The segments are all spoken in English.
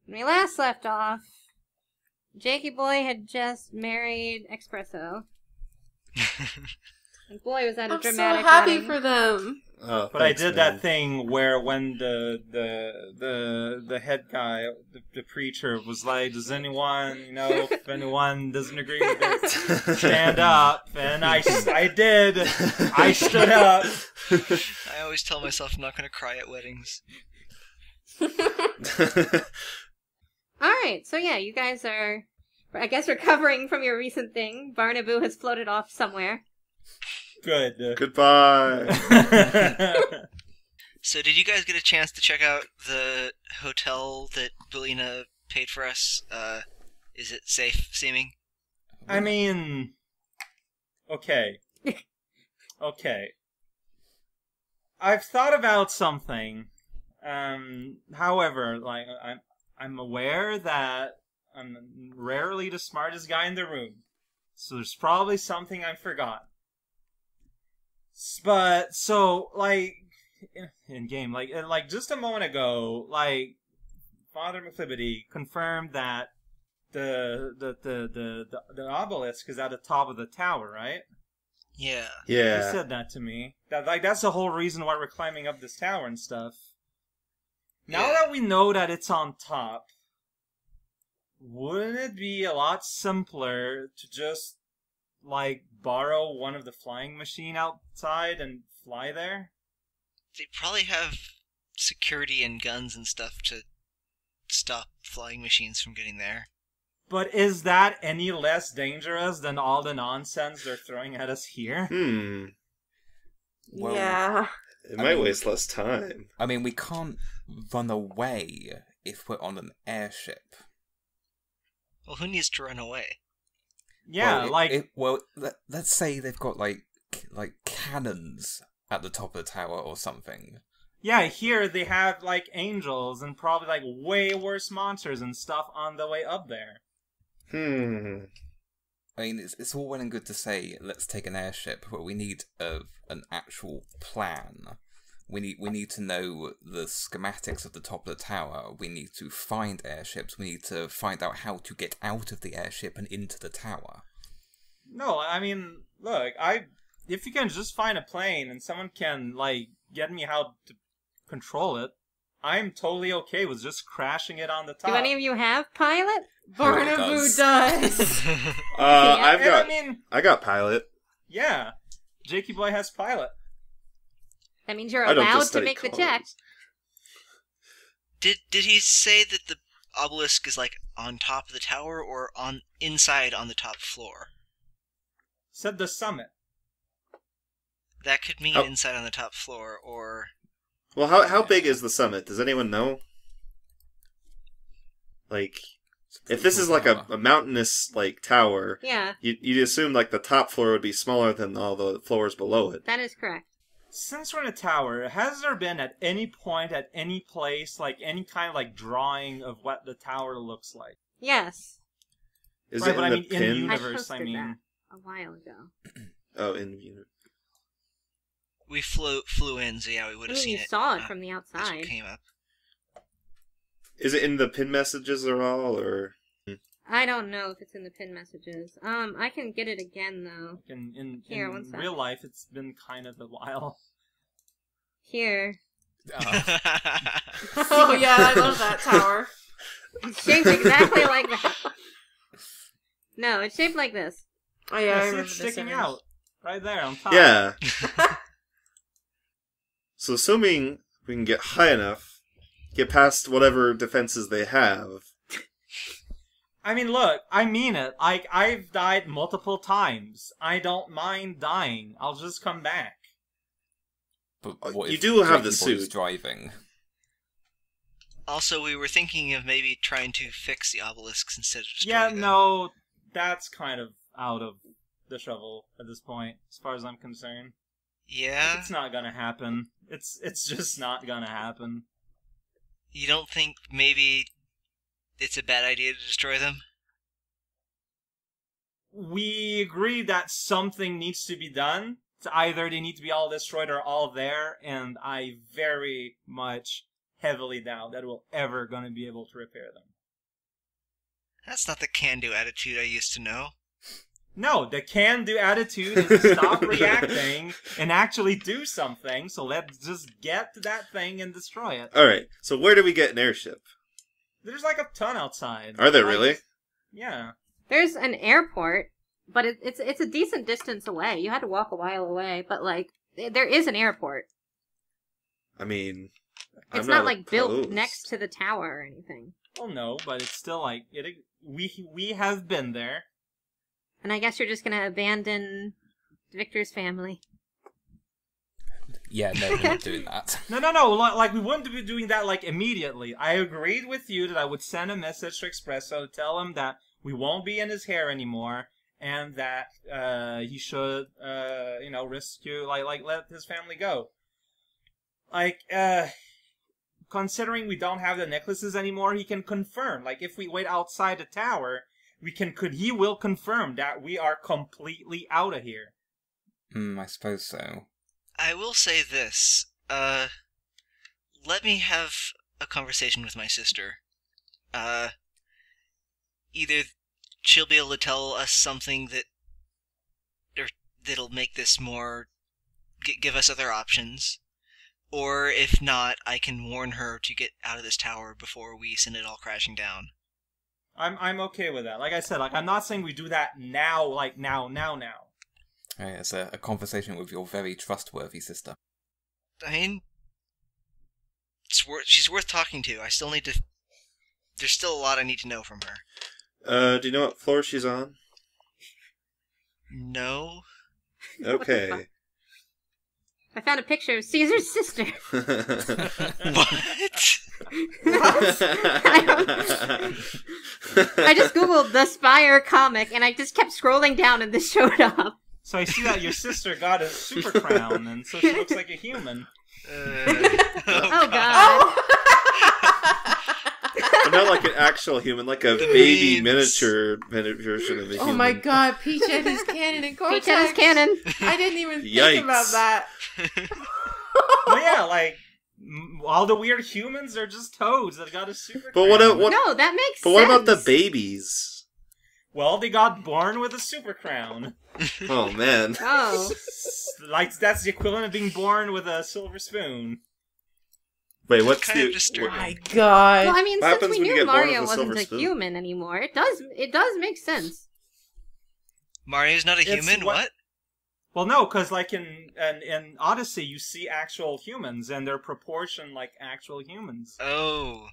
When we last left off, Jakey Boy had just married Espresso. And Boy was at a dramatic I'm so happy wedding. for them. Oh, But thanks, I did man. that thing where when the head guy, the preacher, was like, "Does anyone, if anyone doesn't agree with it, stand up?" And I did. I stood up. I always tell myself I'm not going to cry at weddings. Alright, so yeah, you guys are, I guess, recovering from your recent thing. Barnaboo has floated off somewhere. Good. Goodbye. So did you guys get a chance to check out the hotel that Belina paid for us? Is it safe seeming? I mean, okay. Okay. I've thought about something. However, like, I'm aware that I'm rarely the smartest guy in the room. So there's probably something I've forgotten. But, so, like, in game, like just a moment ago, like, Father McFlibbity confirmed that the obelisk is at the top of the tower, right? Yeah. Yeah. He said that to me. That's the whole reason why we're climbing up this tower and stuff. Now that we know that it's on top, wouldn't it be a lot simpler to just, like, borrow one of the flying machine outside and fly there? They probably have security and guns and stuff to stop flying machines from getting there. But is that any less dangerous than all the nonsense they're throwing at us here? Well, yeah. It might waste less time. I mean, we can't run away if we're on an airship. Well, who needs to run away? Yeah, let's say they've got like cannons at the top of the tower or something. Yeah, here they have, like, angels and probably, like, way worse monsters and stuff on the way up there. I mean, it's all well and good to say, let's take an airship, but we need an actual plan. We need to know the schematics of the top of the tower. We need to find airships. We need to find out how to get out of the airship and into the tower. No, I mean, look, if you can just find a plane and someone can, like, get me how to control it, I'm totally okay with just crashing it on the top. Do any of you have pilot? Barnaboo does. I got pilot. Yeah, Jakey Boy has pilot. That means you're I don't allowed just to study make the cars. check. Did he say that the obelisk is like on top of the tower or inside on the top floor? Said the summit. That could mean inside on the top floor, or... Well, how big is the summit? Does anyone know? Like, if this is like a mountainous, like, tower, Yeah, you'd assume, like, the top floor would be smaller than all the floors below it. that is correct. Since we're in a tower, has there been at any point, at any place, like, any kind of, like, drawing of what the tower looks like? Yes, Is Right, it but in I the mean, in pin? universe, I I posted mean. that a while ago. Oh, in the universe. We flew in, so yeah, we would I have mean, seen you it. saw it from the As outside. it came up. Is it in the pin messages at all, or...? I don't know if it's in the pin messages. I can get it again though. In Here, one second. real life, it's been kind of a while. Here. Oh yeah, I love that tower. It's shaped exactly like that. No, it's shaped like this. Oh yeah, I Yeah, see, remember it's this sticking image. out. Right there on top. Yeah. So assuming we can get high enough, get past whatever defenses they have... I mean, look, I mean it. Like, I've died multiple times. I don't mind dying. I'll just come back. But what You if do have the Jakey Boy's suit. driving? Also, we were thinking of maybe trying to fix the obelisks instead of destroying Yeah, them. no, that's kind of out of the shovel at this point, as far as I'm concerned. Yeah? It's not gonna happen. It's just not gonna happen. You don't think maybe it's a bad idea to destroy them? We agree that something needs to be done. It's either they need to be all destroyed or all there, and I very much heavily doubt that we're ever going to be able to repair them. That's not the can-do attitude I used to know. No, the can-do attitude is to stop reacting and actually do something, so let's just get to that thing and destroy it. Alright, so where do we get an airship? There's like a ton outside. Are there Like, really? Yeah. There's an airport, but it's a decent distance away. You had to walk a while away, but like there is an airport. I mean, It's I'm not like built opposed. next to the tower or anything. Well, no, but it's still like we have been there. And I guess you're just gonna abandon Victor's family. Yeah, no, we're not doing that. No. Like we wouldn't be doing that like immediately. I agreed with you that I would send a message to Espresso, tell him that we won't be in his hair anymore, and that he should, rescue, let his family go. Considering we don't have the necklaces anymore, he can confirm. Like if we wait outside the tower, he will confirm that we are completely out of here. I suppose so. I will say this. Let me have a conversation with my sister. Either she'll be able to tell us something that'll make this more... give us other options. Or if not, I can warn her to get out of this tower before we send it all crashing down. I'm okay with that. Like I said, I'm not saying we do that now, like now. Alright, it's a conversation with your very trustworthy sister. I mean, she's worth talking to. I still need to... There's still a lot I need to know from her. Do you know what floor she's on? No. Okay. I found a picture of Caesar's sister. What? I just googled the Spire comic, and I just kept scrolling down, and this showed up. So I see that your sister got a super crown, and so she looks like a human. Oh god. But not like an actual human, like a baby miniature version of a human. Oh my god, Peach and his cannon and Cortex. Peach and his cannon. I didn't even Yikes. think about that. Well, yeah, all the weird humans are just toads that got a super But crown. No, that makes But sense. what about the babies? Well, they got born with a super crown. Oh man. Oh. That's the equivalent of being born with a silver spoon. Wait, what's kind of the? disturbing. My god. Well, I mean, What since happens we when you knew get born Mario with a silver wasn't a spoon? human anymore, it does make sense. Mario's not a It's human? What? Well, no, because in Odyssey, you see actual humans, and they're proportioned like actual humans. Oh.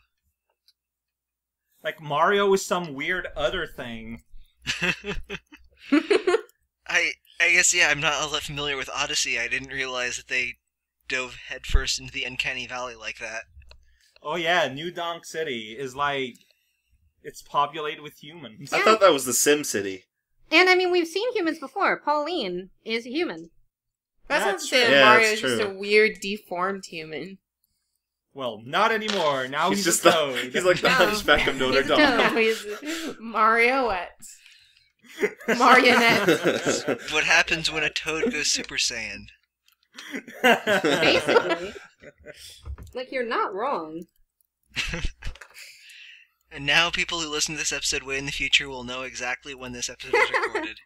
Like Mario is some weird other thing. I guess, yeah, I'm not all that familiar with Odyssey. I didn't realize that they dove headfirst into the Uncanny Valley like that. Oh yeah, New Donk City is it's populated with humans. I thought that was the Sim City. And I mean, we've seen humans before. Pauline is a human. That's not That's to say true. that Yeah, Mario's that's just a true. weird, deformed human. Well, not anymore. Now he's just a toad. he's like the No. Hunchback of Notre He's a Dame. toad. Now he's Marionette. Marionette. What happens when a toad goes Super Saiyan? Basically. Like, you're not wrong. And now people who listen to this episode way in the future will know exactly when this episode was recorded.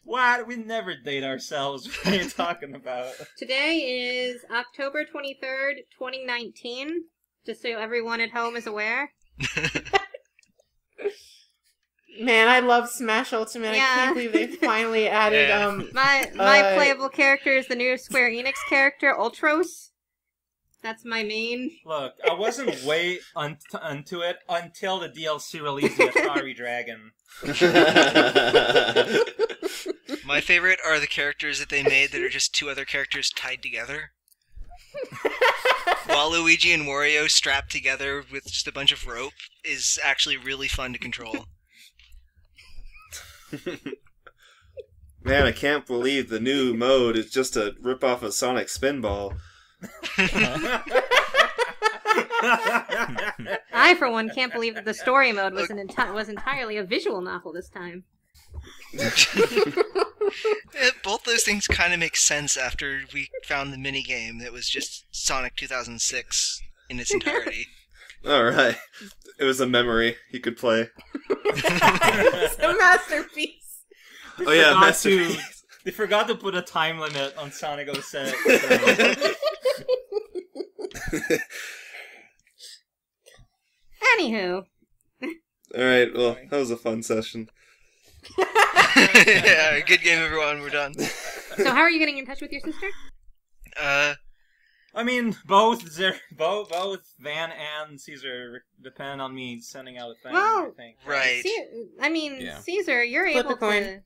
What? We never date ourselves. What are you talking about? Today is October 23rd, 2019. Just so everyone at home is aware. Man, I love Smash Ultimate. Yeah. I can't believe they finally added, Yeah. My playable character is the new Square Enix character, Ultros. That's my main. Look, I wasn't way onto it until the DLC released the Atari Dragon. My favorite are the characters that they made that are just two other characters tied together. Waluigi and Wario strapped together with just a bunch of rope is actually really fun to control. Man, I can't believe the new mode is just a rip-off of Sonic Spinball. I, for one, can't believe that the story mode was was entirely a visual novel this time. Both those things kind of make sense after we found the minigame that was just Sonic 2006 in its entirety. Alright. It was a memory you could play. It's a masterpiece. Oh yeah, Forgot masterpiece. They forgot to put a time limit on Sonic 06. Anywho. Alright, well, that was a fun session. Yeah, good game, everyone. We're done. So how are you getting in touch with your sister? I mean, both Van and Caesar depend on me sending out a thing. Well, I think. Right. Yeah. Caesar, you're Flip able a coin. to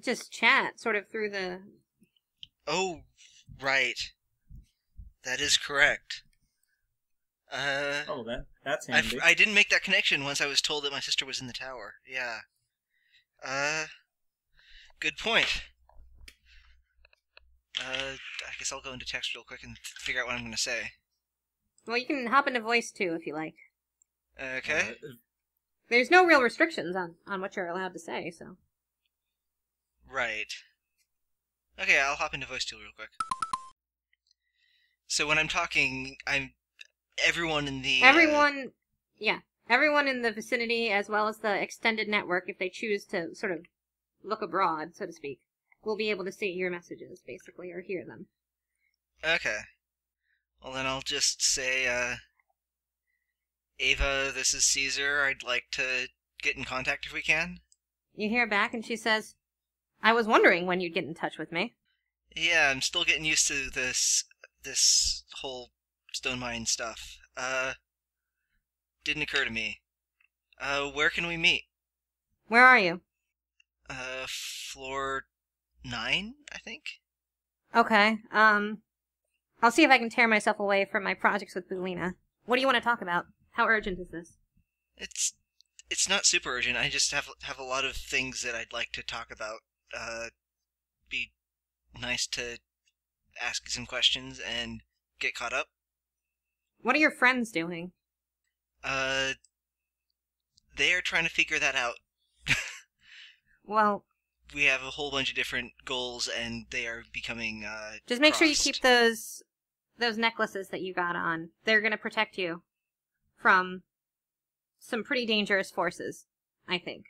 just chat sort of through the... Oh, right. That is correct. Oh, that's handy. I didn't make that connection once I was told that my sister was in the tower. Yeah. Good point. I guess I'll go into text real quick and figure out what I'm going to say. Well, you can hop into voice too if you like. Okay. There's no real restrictions on what you're allowed to say, so... Right. Okay, I'll hop into voice tool real quick. So when I'm talking, everyone in the... Everyone in the vicinity, as well as the extended network, if they choose to sort of look abroad, so to speak, will be able to see your messages, basically, or hear them. Okay. Well, then I'll just say, Ava, this is Caesar. I'd like to get in contact if we can. You hear back, and she says, I was wondering when you'd get in touch with me. Yeah, I'm still getting used to this whole stone mine stuff. Didn't occur to me. Where can we meet? Where are you? Floor 9, I think? Okay, I'll see if I can tear myself away from my projects with Bulina. What do you want to talk about? How urgent is this? It's not super urgent. I just have a lot of things that I'd like to talk about. Be nice to ask some questions and get caught up. What are your friends doing? They are trying to figure that out. Well, We have a whole bunch of different goals, and they are becoming just make sure you crossed. keep those necklaces that you got on. They're going to protect you from some pretty dangerous forces, I think.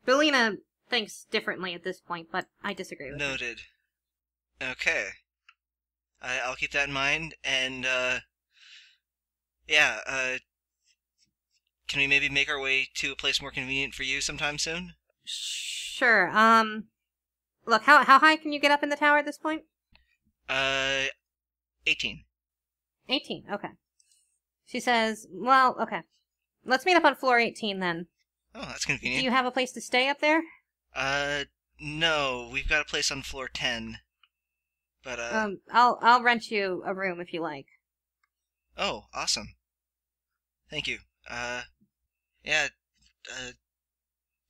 Bulina thinks differently at this point, but I disagree with her. Noted. Okay. I'll keep that in mind, and, can we maybe make our way to a place more convenient for you sometime soon? Sure, look, how high can you get up in the tower at this point? 18. 18, okay. She says, well, okay. Let's meet up on floor 18 then. Oh, that's Do convenient. you have a place to stay up there? No, we've got a place on floor 10. But, I'll rent you a room if you like. Oh, awesome. Thank you.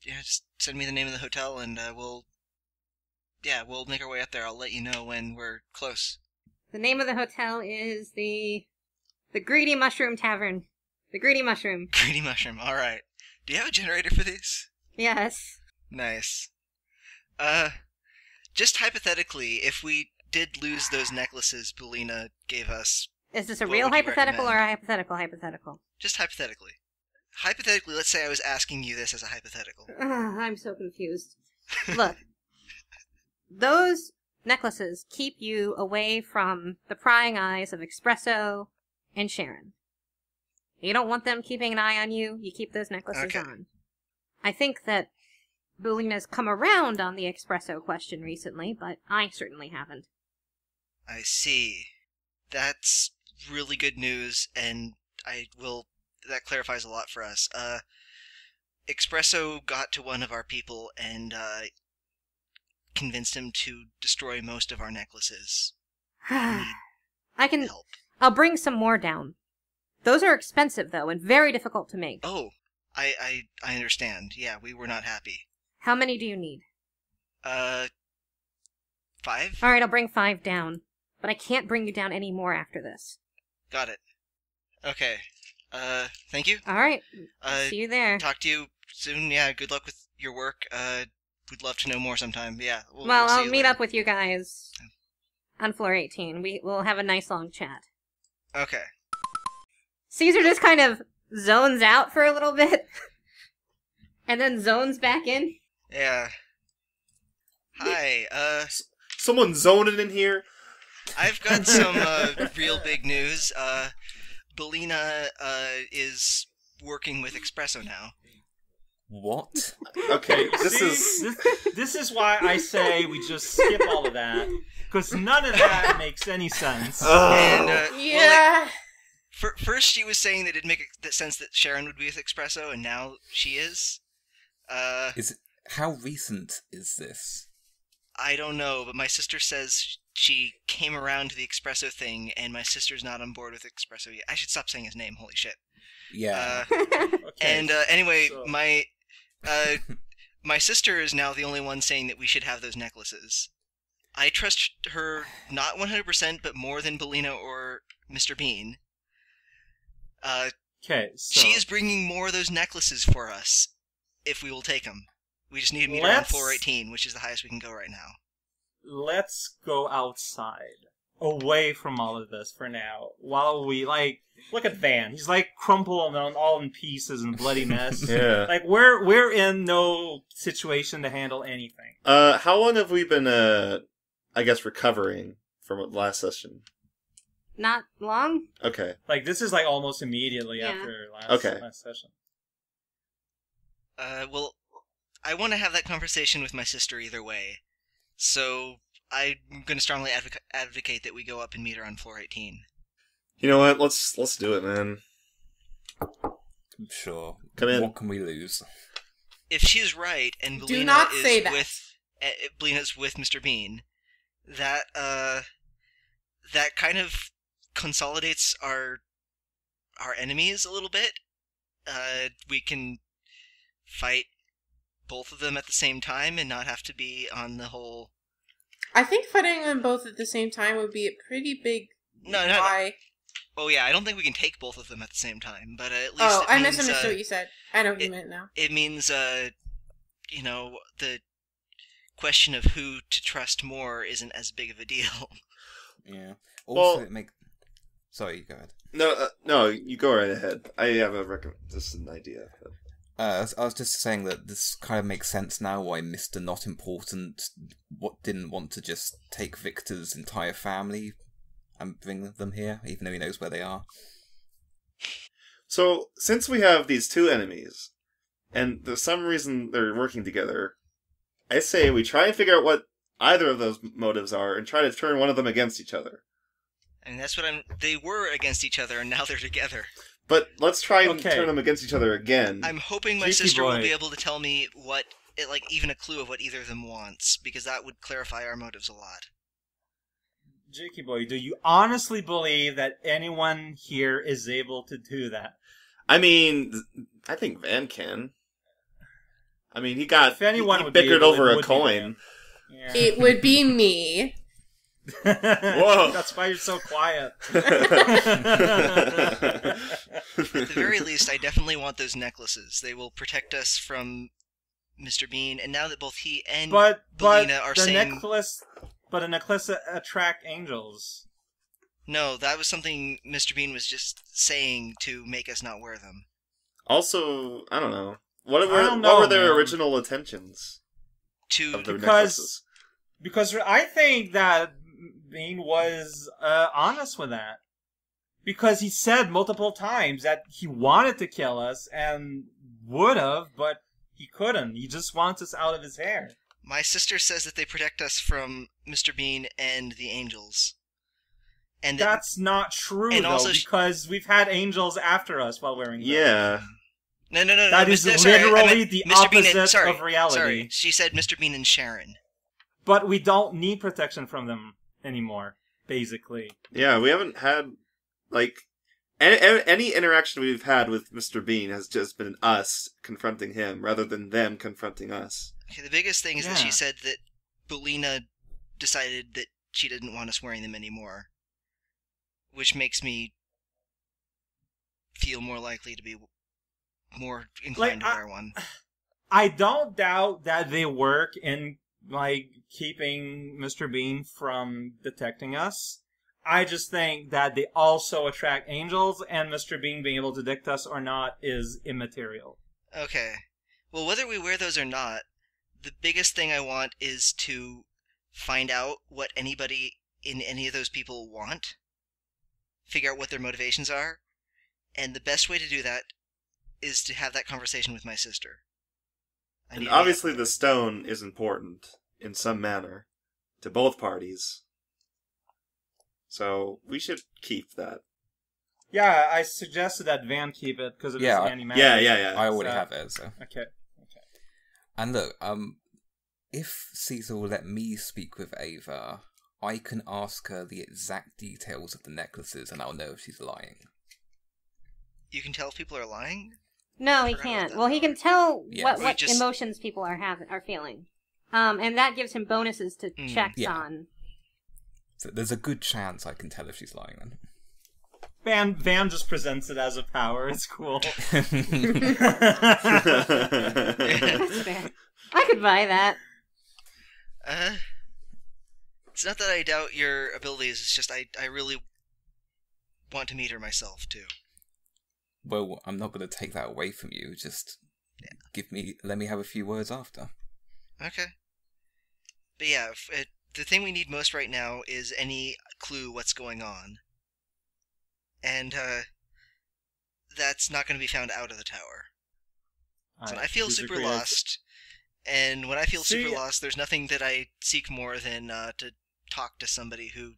Just send me the name of the hotel and, we'll make our way up there. I'll let you know when we're close. The name of the hotel is the Greedy Mushroom Tavern. The Greedy Mushroom. Greedy mushroom, alright. Do you have a generator for these? Yes. Nice. Just hypothetically, if we did lose those necklaces Bulina gave us, Is this a What real would you hypothetical or recommend? a hypothetical? just hypothetically. Hypothetically, let's say I was asking you this as a hypothetical. I'm so confused. Look, those necklaces keep you away from the prying eyes of Espresso and Sharon. You don't want them keeping an eye on you, you keep those necklaces Okay. on. I think that Bulina's come around on the Espresso question recently, but I certainly haven't. I see. That's really good news, and that clarifies a lot for us. Espresso got to one of our people and, convinced him to destroy most of our necklaces. I Need can... help. I'll bring some more down. Those are expensive, though, and very difficult to make. Oh, I understand. Yeah, we were not happy. How many do you need? 5? Alright, I'll bring 5 down. But I can't bring you down any more after this. Got it. Okay. Thank you. Alright, Uh, see you there. talk to you soon. Yeah, good luck with your work. We'd love to know more sometime. Yeah. Well, we'll see I'll you meet later. up with you guys on floor 18. We'll have a nice long chat. Okay. Caesar just kind of zones out for a little bit, and then zones back in. Yeah. Hi. Someone zoning in here. I've got some real big news. Belina is working with Espresso now. What? Okay, this See, is... this is why I say we just skip all of that, because none of that makes any sense. And Yeah. first she was saying that it'd make sense that Sharon would be with Espresso, and now she is. How recent is this? I don't know, but my sister says she came around to the Espresso thing, and my sister's not on board with Espresso yet. I should stop saying his name. Holy shit. Yeah. Okay, And anyway, so- my sister is now the only one saying that we should have those necklaces. I trust her not 100%, but more than Belina or Mr. Bean. okay, so She is bringing more of those necklaces for us, if we will take them. We just need to meet her on Let's- floor 18, which is the highest we can go right now. let's go outside, away from all of this for now, while we, look at Van. He's, crumpled on all in pieces and bloody mess. Yeah. We're in no situation to handle anything. How long have we been, I guess, recovering from last session? Not long. Okay. This is, almost immediately Yeah. after last session. Well, I want to have that conversation with my sister either way. So, I'm going to strongly advocate that we go up and meet her on floor 18. You know what? Let's do it, man. Sure. Come in. What can we lose? If she's right, and Do Belina not is say that. Belina's with Mr. Bean, that kind of consolidates our enemies a little bit. We can fight both of them at the same time and not have to be on the whole... I think fighting them both at the same time would be a pretty big No. lie. Oh yeah, I don't think we can take both of them at the same time, but at least Oh, it I means, misunderstood what you said. I know what you meant now. It means, the question of who to trust more isn't as big of a deal. Yeah. Also, Well- Sorry, go ahead. No, you go right ahead. I have just an idea. I was just saying that this kind of makes sense now why Mr. Not Important didn't want to just take Victor's entire family and bring them here, even though he knows where they are. So, since we have these two enemies, and there's some reason they're working together, I say we try and figure out what either of those motives are and try to turn one of them against each other. And that's what they were against each other, and now they're together. But let's try and Okay. turn them against each other again. I'm hoping my Cheeky sister will boy. be able to tell me even a clue of what either of them wants, because that would clarify our motives a lot. Jakey boy, do you honestly believe that anyone here is able to do that? I mean, I think Van can. I mean, he got If anyone he would be bickered able, over it a would be coin. Yeah. It would be me. Whoa. That's why you're so quiet. At the very least, I definitely want those necklaces. They will protect us from Mr. Bean, and now that both he and but Belina are the saying... necklace, but a necklace attract angels. No, that was something Mr. Bean was just saying to make us not wear them. Also, I don't know. What I don't were know, their man. original intentions of their necklaces? Because I think that Bean was honest with that. Because he said multiple times that he wanted to kill us and would have, but he couldn't. He just wants us out of his hair. My sister says that they protect us from Mr. Bean and the angels. And that, That's not true, and though, also because we've had angels after us while wearing them. Yeah. no, That is Mr. sorry, I literally meant the Mr. Bean opposite sorry, of reality. Sorry, she said Mr. Bean and Sharon. But we don't need protection from them anymore, basically. Yeah, we haven't had, any interaction we've had with Mr. Bean has just been us confronting him, rather than them confronting us. Okay, the biggest thing is that she Yeah. said that Belina decided that she didn't want us wearing them anymore. Which makes me feel more likely to be more inclined to wear one. I don't doubt that they work in, like, keeping Mr. Bean from detecting us. I just think that they also attract angels, and Mr. Bean being able to detect us or not is immaterial. Okay. Well, whether we wear those or not, the biggest thing I want is to find out what anybody in any of those people want, figure out what their motivations are, and the best way to do that is to have that conversation with my sister. And obviously the stone is important, in some manner, to both parties. So, we should keep that. Yeah, I suggested that Van keep it because of his anti-magic. Yeah. I already have it, so. Okay. And look, if Caesar will let me speak with Ava, I can ask her the exact details of the necklaces and I'll know if she's lying. You can tell if people are lying? No, he can't. Well, he can tell what just... emotions people are feeling. And that gives him bonuses to checks on. So there's a good chance I can tell if she's lying then. Van just presents it as a power. It's cool. That's fair. I could buy that. It's not that I doubt your abilities, it's just I really want to meet her myself, too. Well, I'm not going to take that away from you. Just let me have a few words after. Okay. But yeah, the thing we need most right now is any clue what's going on. And, that's not going to be found out of the tower. So I feel super lost, and when I feel super lost, there's nothing that I seek more than to talk to somebody who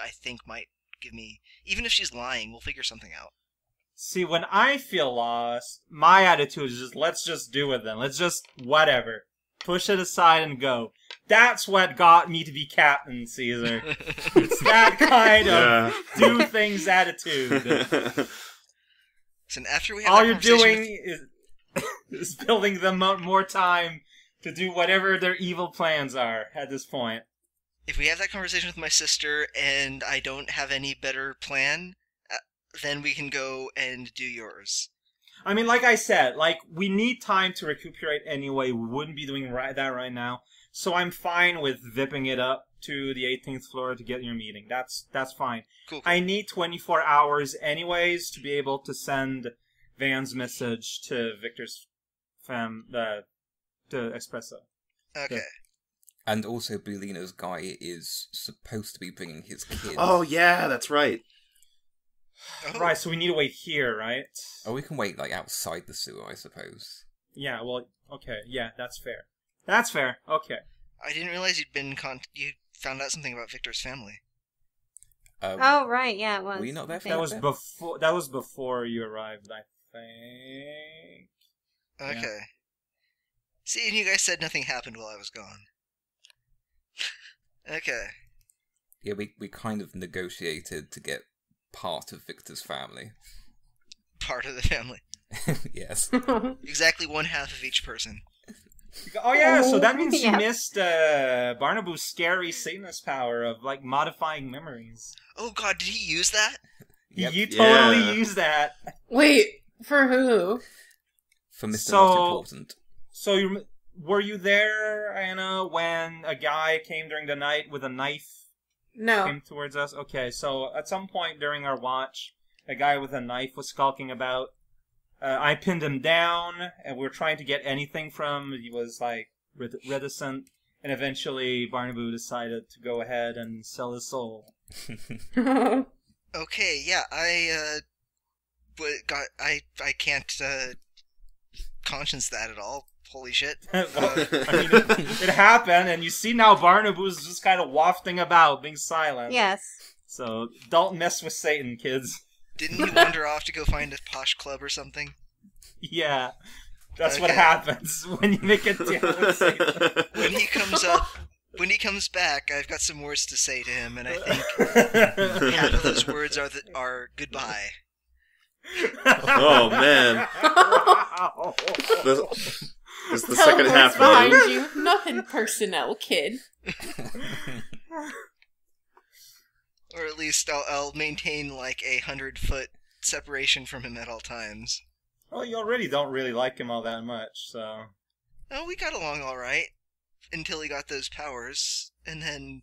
I think might give me... Even if she's lying, we'll figure something out. See, when I feel lost, my attitude is just, let's just do it then. Let's just, whatever. Push it aside and go. That's what got me to be captain, Caesar. It's that kind of do things attitude. So after we have all you're doing is building them more time to do whatever their evil plans are at this point. If we have that conversation with my sister and I don't have any better plan, then we can go and do yours. I mean, like I said, we need time to recuperate anyway. We wouldn't be doing that right now. So I'm fine with vipping it up to the 18th floor to get your meeting. That's fine. Cool. I need 24 hours anyways to be able to send Van's message to Victor's to Espresso. Okay. And also, Bulino's guy is supposed to be bringing his kids. Oh, yeah, that's right. Oh. Right, so we need to wait here, right? Oh, we can wait, outside the sewer, I suppose. Yeah, well, okay, yeah, that's fair. That's fair, okay. I didn't realize you found out something about Victor's family. Oh, right, yeah, it was. Were you not there for that? That was before you arrived, I think. Okay. Yeah. See, and you guys said nothing happened while I was gone. Okay. Yeah, we kind of negotiated to get part of Victor's family. Part of the family. Yes. Exactly one half of each person. Oh yeah, so that means you missed Barnabo's scary Satanist power of modifying memories. Oh god, did he use that? Yep. You totally used that. Wait, for who? For Mr. Not Important. So were you there, Anna, when a guy came during the night with a knife? No. Came towards us? Okay, so at some point during our watch, a guy with a knife was skulking about. I pinned him down, and we were trying to get anything from him. He was, reticent, and eventually Barnaboo decided to go ahead and sell his soul. Okay, yeah, I can't, conscience that at all. Holy shit. Well, I mean, it happened, and you see now Barnaboo's just kind of wafting about, being silent. Yes. So, don't mess with Satan, kids. Didn't he wander off to go find a posh club or something? Yeah. That's what happens when you make a deal with Satan. When he comes back, I've got some words to say to him, and I think half of those words are goodbye. Oh, man. Wow. It's the second half behind of you. Nothing personnel, kid. Or at least I'll maintain 100-foot separation from him at all times. Well, you already don't really like him all that much, so... Oh, we got along all right until he got those powers, and then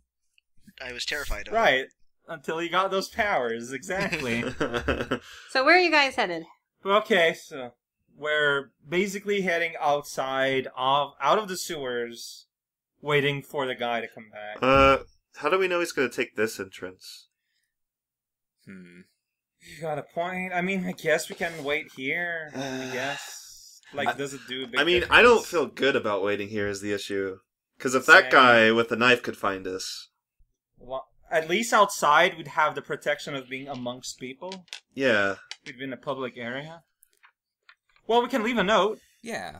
I was terrified of him. Right. Until he got those powers, exactly. So where are you guys headed? Okay, so we're basically heading outside out of the sewers, waiting for the guy to come back. How do we know he's going to take this entrance? You got a point. I mean, I guess we can wait here. I guess. Like, does it do a big I mean, difference? I don't feel good about waiting here is the issue. Because if that Same. guy with the knife could find us... Well, at least outside, we'd have the protection of being amongst people. Yeah. We'd be in a public area. Well, we can leave a note. Yeah.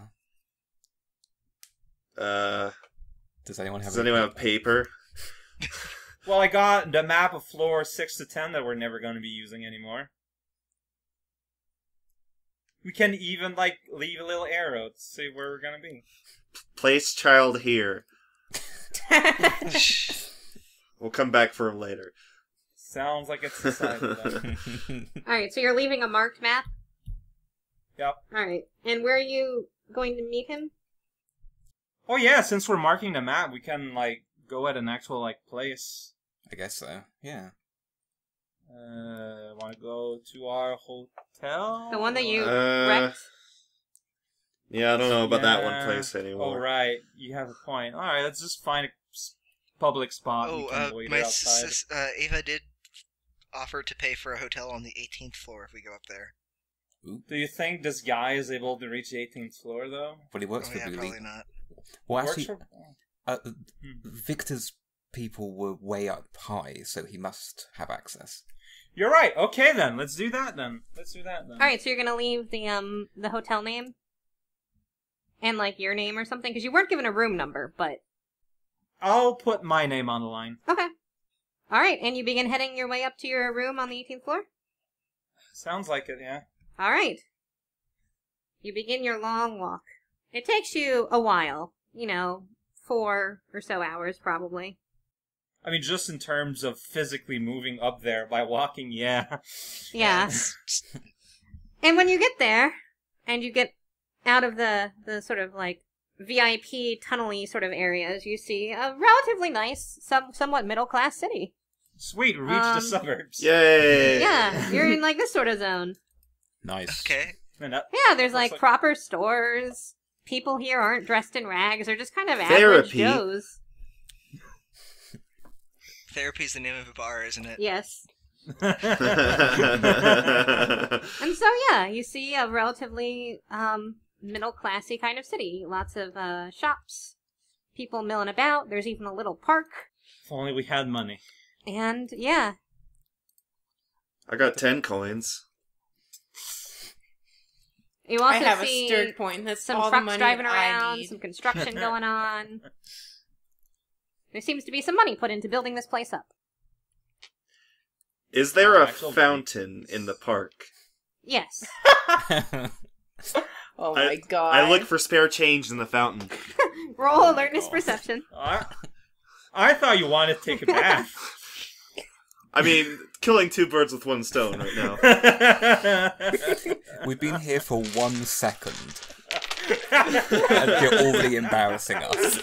Does Does anyone have anyone have paper? Well, I got the map of floor 6 to 10 that we're never going to be using anymore. We can even, like, leave a little arrow to see where we're going to be. Place child here. We'll come back for him later. Sounds like it's decided. Alright, so you're leaving a marked map? Yep. Alright, and where are you going to meet him? Oh yeah, since we're marking the map, we can, like, go at an actual, like, place. I guess so. Yeah. Want to go to our hotel? The one that you Uh, wrecked? Yeah, I don't know about that one Yeah. place Oh, anymore. right. You have a point. Alright, let's just find a public spot. We can wait my outside. Ava did offer to pay for a hotel on the 18th floor if we go up there. Do you think this guy is able to reach the 18th floor, though? But he works Oh, for yeah, Bully. probably not. Well, Works actually, for- Victor's people were way up high, so he must have access. You're right. Okay, then. Let's do that, then. Alright, so you're gonna leave the hotel name? And, like, your name or something? Because you weren't given a room number, but... I'll put my name on the line. Okay. Alright, and you begin heading your way up to your room on the 18th floor? Sounds like it, yeah. Alright. You begin your long walk. It takes you a while. 4 or so hours, probably. I mean, just in terms of physically moving up there by walking, yeah. Yeah. And when you get there, and you get out of the sort of, like, VIP tunnel-y sort of areas, you see a relatively nice, somewhat middle-class city. Sweet, reach the suburbs. Yay! Yeah, you're in, like, this sort of zone. Nice. Okay. And that- Yeah, there's, looks like, proper stores. People here aren't dressed in rags. They're just kind of average Therapy. Joes. Therapy's the name of a bar, isn't it? Yes. And so, yeah, you see a relatively middle-classy kind of city. Lots of shops, people milling about. There's even a little park. If only we had money. And, yeah. I got 10 coins. You I also have a see stirred coin. That's some all the trucks money driving I around, need. some construction going on. There seems to be some money put into building this place up. Is there a Actual fountain in the park? Yes. Oh my god. I look for spare change in the fountain. Roll alertness perception. I thought you wanted to take a bath. I mean, killing 2 birds with 1 stone right now. We've been here for 1 second, and you're already embarrassing us.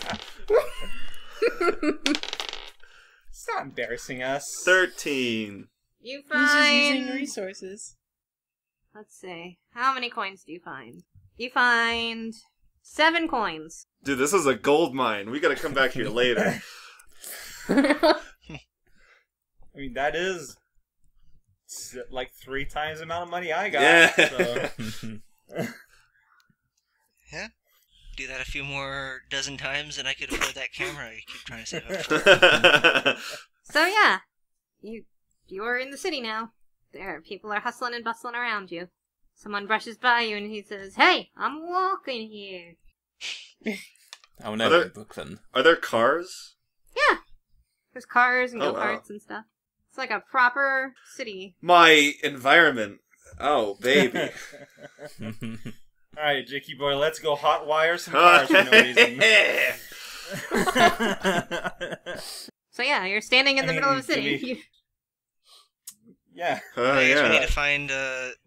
It's not embarrassing us. 13. You He's just using find... resources. Let's see. How many coins do you find? You find 7 coins. Dude, this is a gold mine. We gotta come back here later. I mean, that is like 3 times the amount of money I got. Yeah. So. Yeah. Do that a few more dozen times and I could afford that camera you keep trying to save up for. So yeah, you're in the city now. There, people are hustling and bustling around you. Someone brushes by you and he says, "Hey, I'm walking here." Oh no, Are there- Brooklyn. Are there cars? Yeah, there's cars and Oh, go-karts wow. and stuff. It's like a proper city. My environment. Oh, baby. Alright, Jakey boy, let's go hot wire some cars for no reason. So yeah, you're standing in the middle of the do city. we- Yeah, Oh, I guess we need yeah. to find,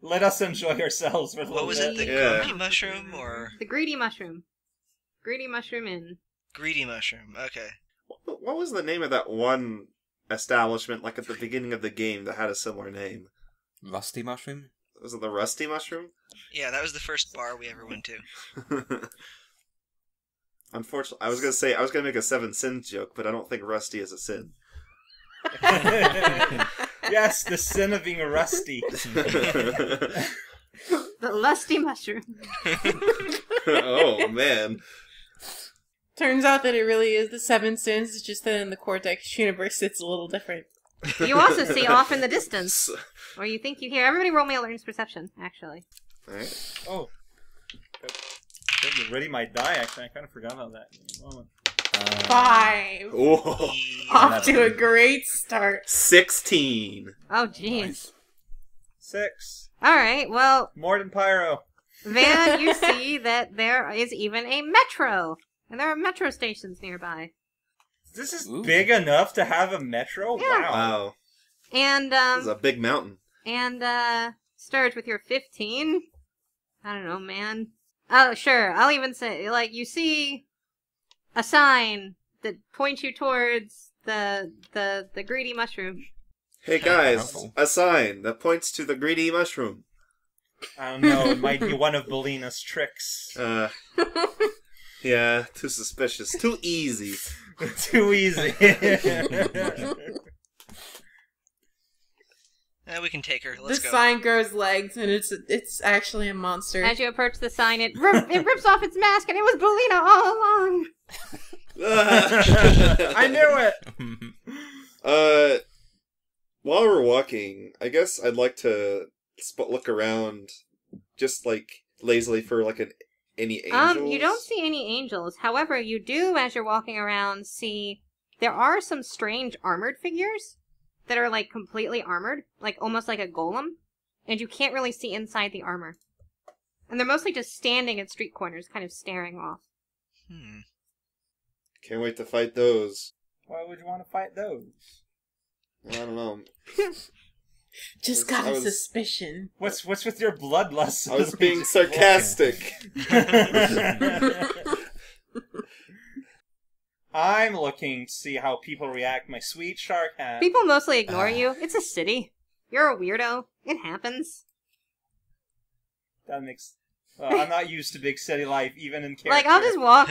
let us enjoy ourselves for a what little was bit. it, the Yeah. grumpy mushroom, or... The greedy mushroom. Greedy Mushroom Inn. Greedy Mushroom. Okay. What was the name of that one establishment, like at the beginning of the game, that had a similar name? Rusty Mushroom? Was it the Rusty Mushroom? Yeah, that was the first bar we ever went to. Unfortunately, I was gonna make a Seven Sins joke, but I don't think Rusty is a sin. Yes, the sin of being rusty. The Lusty Mushroom. Oh man. Turns out that it really is the Seven Sins, it's just that in the Cortex universe it's a little different. You also see off in the distance, or you think you hear. Everybody roll me a learner's perception, actually. Alright. Oh. Ready my die, actually. I kind of forgot about that. Moment. 5. Oh. Off to a great start. 16. Oh, jeez. Nice. 6. Alright, well, More than Pyro. Van, you see that there is even a metro. And there are metro stations nearby. This is Ooh. big enough to have a metro? Yeah. Wow. Wow. And, This is a big mountain. Sturge, with your 15, I don't know, man. Oh, sure, I'll even say, like, you see a sign that points you towards the greedy mushroom. Hey guys, Powerful. a sign that points to the greedy mushroom. I don't know, it might be one of Belina's tricks. Yeah, too suspicious. Too easy. Too easy. We can take her. Let's This go. sign grows legs, and it's actually a monster. As you approach the sign, it rips off its mask, and it was Belina all along. I knew it! While we're walking, I guess I'd like to look around, just like lazily for like any angels. You don't see any angels. However, you do, as you're walking around, see there are some strange armored figures that are like completely armored, like almost like a golem, and you can't really see inside the armor. And they're mostly just standing at street corners, kind of staring off. Can't wait to fight those. Why would you want to fight those? I don't know. Just I got a was- suspicion. What's with your bloodlust? I was being sarcastic. I'm looking to see how people react, my sweet shark hat. People mostly ignore you. It's a city. You're a weirdo. It happens. That makes... I'm not used to big city life, even in character. Like, I'll just walk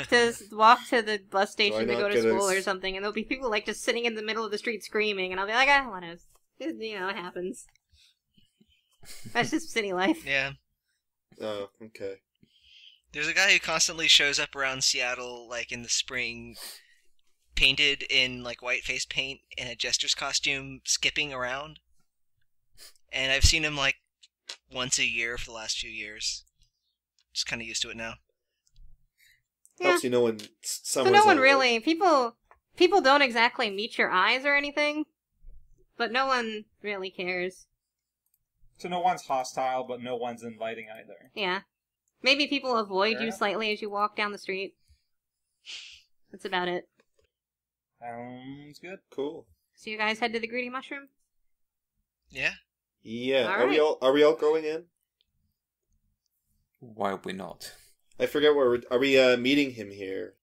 to the bus station to not go to get school a- or something, and there'll be people, like, just sitting in the middle of the street screaming, and I'll be like, ah, whatever. You know, it happens. That's just city life. Yeah. Oh, okay. There's a guy who constantly shows up around Seattle, like in the spring, painted in like white face paint in a jester's costume, skipping around. And I've seen him like once a year for the last few years. Just kind of used to it now. Yeah. Helps you know when So someone's no one over. really... People don't exactly meet your eyes or anything, but no one really cares. So no one's hostile, but no one's inviting either. Yeah. Maybe people avoid Fair you enough. slightly as you walk down the street. That's about it. Sounds good. Cool. So you guys head to the Greedy Mushroom? Yeah. Yeah. All Are we right. all? Are we all going in? Why would we not? I forget where. Are we meeting him here?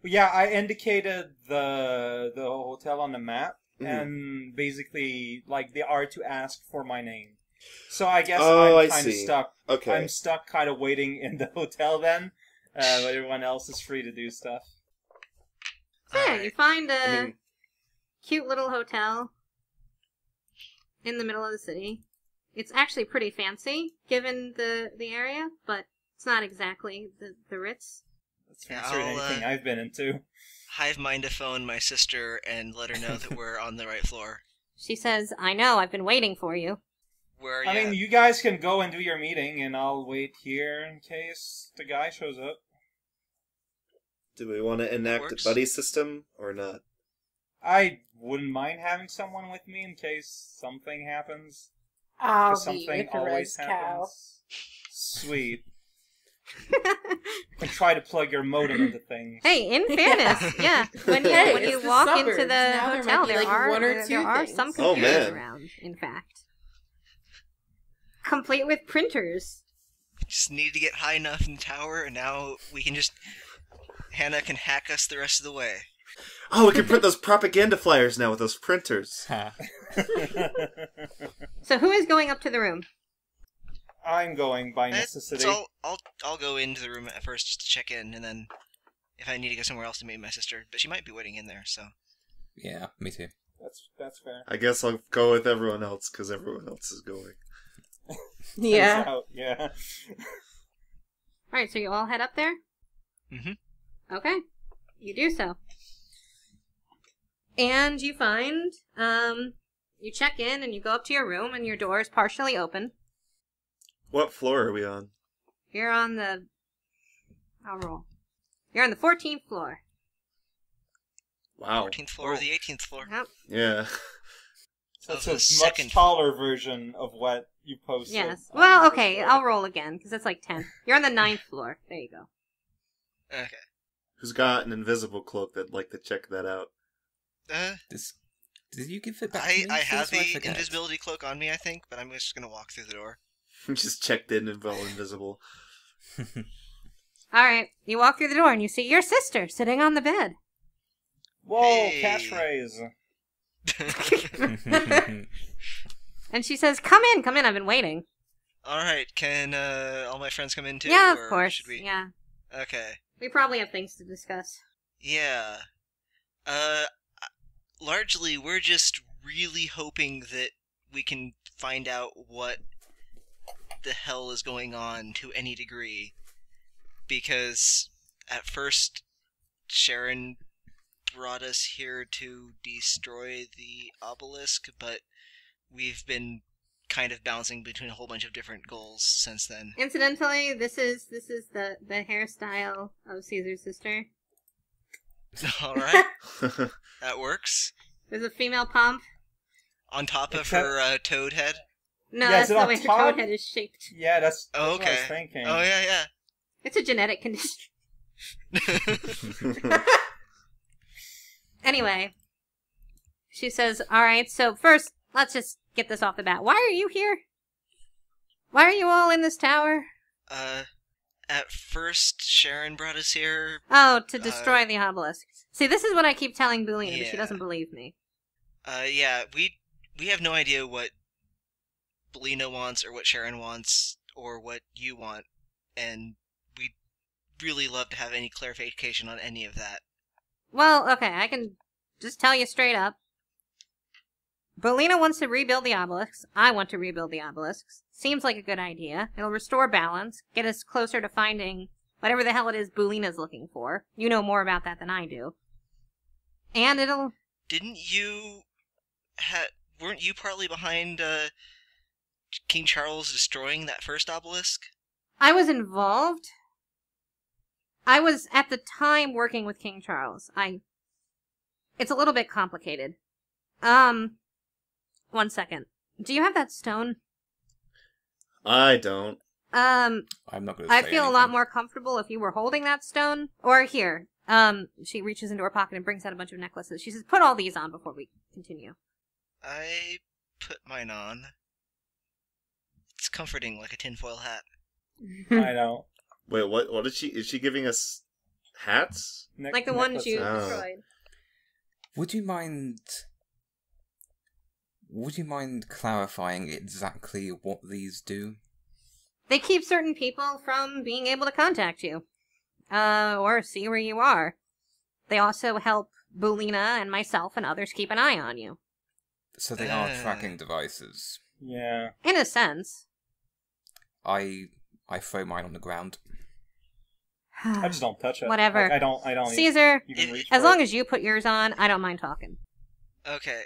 Yeah, I indicated the hotel on the map, Mhm. and basically, like, they are to ask for my name. So I guess Oh, I I'm kind of see. stuck. Okay. I'm stuck kind of waiting in the hotel then, but everyone else is free to do stuff. So yeah, Alright. you find a I mean, cute little hotel in the middle of the city. It's actually pretty fancy, given the area, but it's not exactly the Ritz. That's Yeah, fancier than I'll, anything I've been into. Hive mind phone my sister and let her know that we're on the right floor. She says, I know, I've been waiting for you. Where are you? I mean, at? you guys can go and do your meeting, and I'll wait here in case the guy shows up. do we want to enact Works. a buddy system or not? I wouldn't mind having someone with me in case something happens. I'll Because be something with the always Rezcow. happens. Sweet. And try to plug your modem into things. Hey, in fairness, yeah. When you Hey, when it's you the walk suburbs. into the Now there hotel, might be, there like, are one or there two are things. some Oh, computers man. around. In fact, complete with printers. Just need to get high enough in the tower, and now we can just Hannah can hack us the rest of the way. Oh, we can print those propaganda flyers now with those printers. So who is going up to the room? I'm going by necessity. So I'll go into the room at first just to check in, and then if I need to go somewhere else to meet my sister, but she might be waiting in there. So Yeah, me too. That's fair. I guess I'll go with everyone else because everyone else is going. Yeah. Turns out, yeah. Alright, so you all head up there? Mm-hmm. Okay. You do so. And you find, you check in and you go up to your room and your door is partially open. What floor are we on? You're on the... I'll roll. You're on the 14th floor. Wow. 14th floor or the 18th floor. Yep. Yeah. That's the a much second taller version of what you posted. Yes. on Well, the okay, Discord. I'll roll again, because that's like 10. You're on the 9th floor. There you go. Okay. Who's got an invisible cloak that'd like to check that out? Did you give it back to me? I have Please, the forget. invisibility cloak on me, I think, but I'm just gonna walk through the door. Just checked in and fell invisible. Alright, you walk through the door and you see your sister sitting on the bed. Whoa, Hey. catchphrase. And she says, come in, I've been waiting. Alright, can all my friends come in too? Yeah, of or course. Should we... Yeah. Okay. We probably have things to discuss. Yeah. Largely, we're just really hoping that we can find out what the hell is going on to any degree. Because at first, Sharon brought us here to destroy the obelisk, but we've been kind of bouncing between a whole bunch of different goals since then. Incidentally, this is the hairstyle of Caesar's sister. Alright, that works. There's a female pomp. On top of Except- her toad head. No, Yeah, that's is it the on way her top? toad head is shaped. Yeah, that's Oh, what I was okay. thinking. Oh, yeah. It's a genetic condition. Anyway, she says, alright, so first, let's just get this off the bat. Why are you here? Why are you all in this tower? At first, Sharon brought us here. Oh, to destroy the obelisk. See, this is what I keep telling Boolina, but she Yeah. doesn't believe me. Yeah, we have no idea what Belina wants, or what Sharon wants, or what you want, and we'd really love to have any clarification on any of that. Well, okay, I can just tell you straight up. Boolina wants to rebuild the obelisks. I want to rebuild the obelisks. Seems like a good idea. It'll restore balance, get us closer to finding whatever the hell it is Boolina's looking for. You know more about that than I do. And it'll... Didn't you... weren't you partly behind, King Charles destroying that first obelisk? I was involved. I was, at the time, working with King Charles. It's a little bit complicated. 1 second. Do you have that stone? I don't. I'm not going to say I feel a lot anything. more comfortable if you were holding that stone. Or here. She reaches into her pocket and brings out a bunch of necklaces. She says, put all these on before we continue. I put mine on. It's comforting, like a tinfoil hat. I know. Wait, what is she giving us hats? Like the ones you Oh. destroyed. Would you mind clarifying exactly what these do? They keep certain people from being able to contact you. Or see where you are. They also help Boolina and myself and others keep an eye on you. So they are tracking devices. Yeah. In a sense. I throw mine on the ground. I just don't touch it. Whatever. Like, I don't Caesar, even reach as for long it. as you put yours on, I don't mind talking. Okay.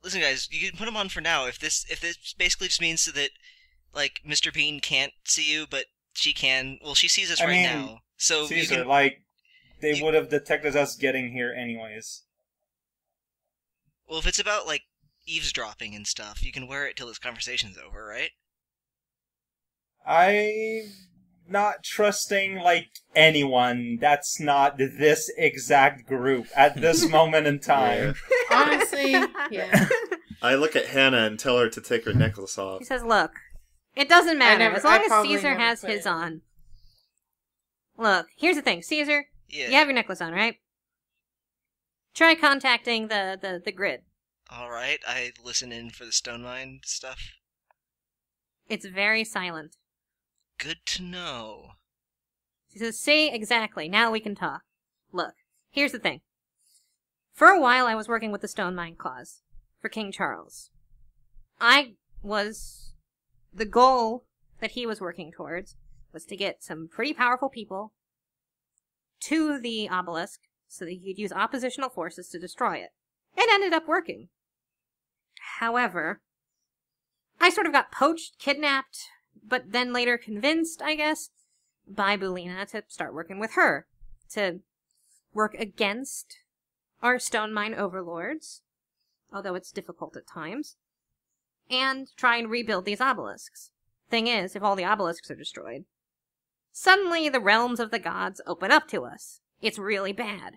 Listen, guys, you can put them on for now. If this basically just means so that, like, Mr. Bean can't see you, but she can. Well, she sees us I right mean, now. So Caesar, you can. like, they you- would have detected us getting here anyways. Well, if it's about like eavesdropping and stuff, you can wear it till this conversation's over, right? I'm not trusting, like, anyone that's not this exact group at this moment in time. Honestly, yeah. I look at Hannah and tell her to take her necklace off. He says, look, it doesn't matter. never- as long I as probably Caesar never has put his it. on. Look, here's the thing. Caesar, Yeah. You have your necklace on, right? Try contacting the grid. All right. I listen in for the stone mine stuff. It's very silent. Good to know. She says, "See, exactly. Now we can talk. Look, here's the thing. For a while, I was working with the Stone Mine Clause for King Charles. The goal that he was working towards was to get some pretty powerful people to the obelisk so that he could use oppositional forces to destroy it. It ended up working. However, I sort of got poached, kidnapped, but then later convinced, I guess, by Bulina to start working with her, to work against our stone mine overlords, although it's difficult at times, and try and rebuild these obelisks. Thing is, if all the obelisks are destroyed, suddenly the realms of the gods open up to us. It's really bad.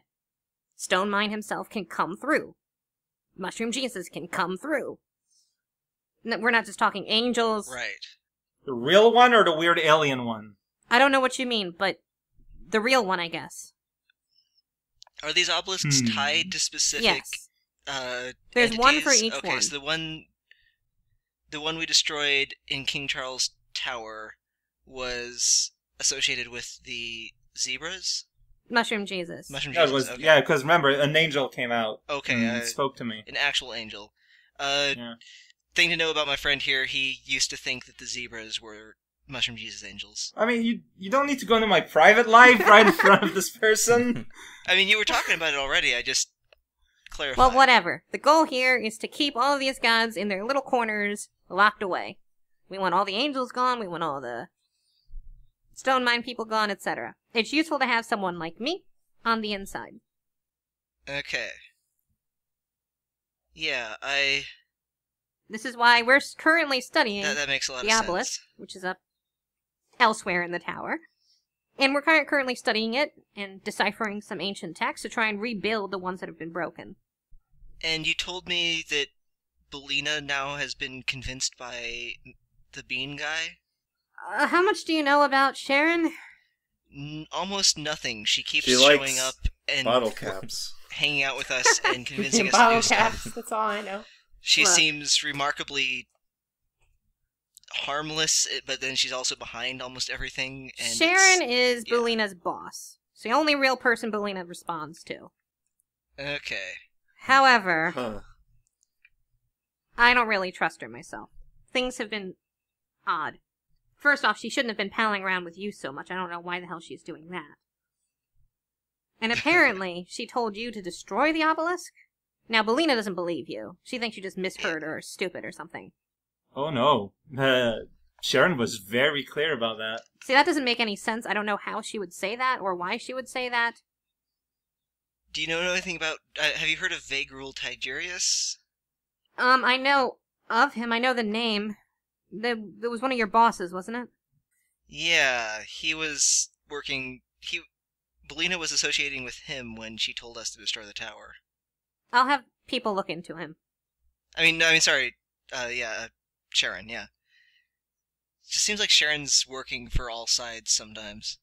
Stone Mine himself can come through. Mushroom Jesus can come through. We're not just talking angels. Right. The real one or the weird alien one? I don't know what you mean, but the real one, I guess. Are these obelisks tied to specific? Yes. There's entities? one for each okay, one. So the one we destroyed in King Charles Tower was associated with the zebras. Mushroom Jesus. Mushroom Yeah, Jesus. Okay. yeah, because remember, an angel came out. Okay, and spoke to me. An actual angel. Yeah. Thing to know about my friend here, he used to think that the zebras were Mushroom Jesus angels. I mean, you don't need to go into my private life right in front of this person. I mean, you were talking about it already. I just clarified. Well, whatever. The goal here is to keep all of these gods in their little corners, locked away. We want all the angels gone, we want all the stone mine people gone, etc. It's useful to have someone like me on the inside. Okay. Yeah, This is why we're currently studying that makes a lot the of obelisk, sense. which is up elsewhere in the tower. And we're currently studying it and deciphering some ancient texts to try and rebuild the ones that have been broken. And you told me that Belina now has been convinced by the bean guy? How much do you know about Sharon? Almost nothing. She keeps She showing likes up and bottle caps. hanging out with us and convincing us to Bottle do caps. stuff. That's all I know. She Look. seems remarkably harmless, but then she's also behind almost everything. And Sharon is yeah. Belina's boss. It's the only real person Belina responds to. Okay. However, Huh. I don't really trust her myself. Things have been odd. First off, she shouldn't have been palling around with you so much. I don't know why the hell she's doing that. And apparently, she told you to destroy the obelisk? Now, Belina doesn't believe you. She thinks you just misheard or are stupid or something. Oh no. Sharon was very clear about that. See, that doesn't make any sense. I don't know how she would say that or why she would say that. Do you know anything about... have you heard of Vagrul Tigerius? I know of him. I know the name. That was one of your bosses, wasn't it? Yeah, he was working... Belina was associating with him when she told us to destroy the tower. I'll have people look into him. Sorry. Sharon, yeah. It just seems like Sharon's working for all sides sometimes.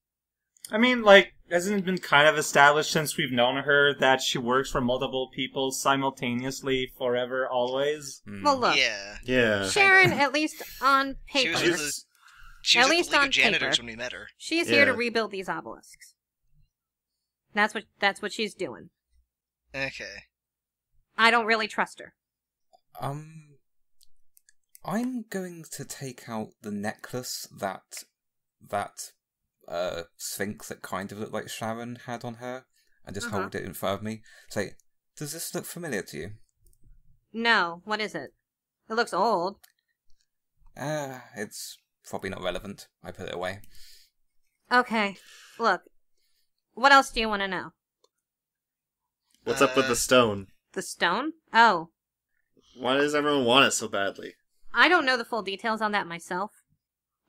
I mean, like, hasn't it been kind of established since we've known her that she works for multiple people simultaneously, forever, always? Well, look. Yeah. Yeah. Sharon, at least on paper, She was At at least the League on of Janitors paper. when we met her. she's here to Yeah. rebuild these obelisks. That's what she's doing. Okay. I don't really trust her. I'm going to take out the necklace that Sphinx that kind of looked like Sharon had on her, and just hold it in front of me. Say, does this look familiar to you? No, what is it? It looks old. It's probably not relevant. I put it away. Okay, look. What else do you want to know? What's up with the stone? The stone? Oh, Why does everyone want it so badly? I don't know the full details on that myself.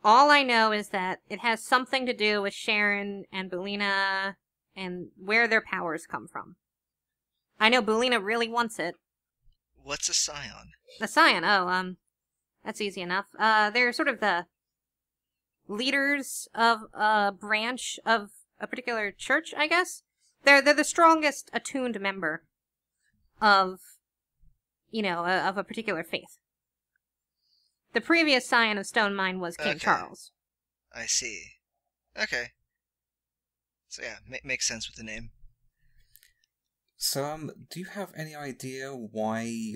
All I know is that it has something to do with Sharon and Belina and where their powers come from. I know Belina really wants it. What's a scion? The Scion, that's easy enough. They're sort of the leaders of a branch of a particular church, I guess. They're the strongest attuned member of, of a particular faith. The previous scion of Stone Mine was King Okay. Charles. I see. Okay. So yeah, makes sense with the name. So, do you have any idea why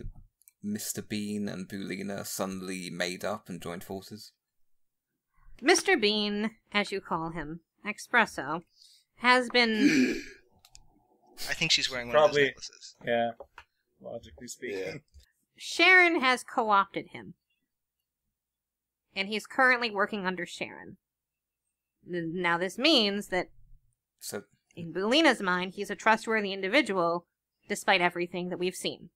Mr. Bean and Bulina suddenly made up and joined forces? Mr. Bean, as you call him, Espresso, has been... I think she's wearing one Probably. of those necklaces. Yeah, logically speaking. Yeah. Sharon has co-opted him. And he's currently working under Sharon. Now this means that, So, in Bulina's mind, he's a trustworthy individual, despite everything that we've seen.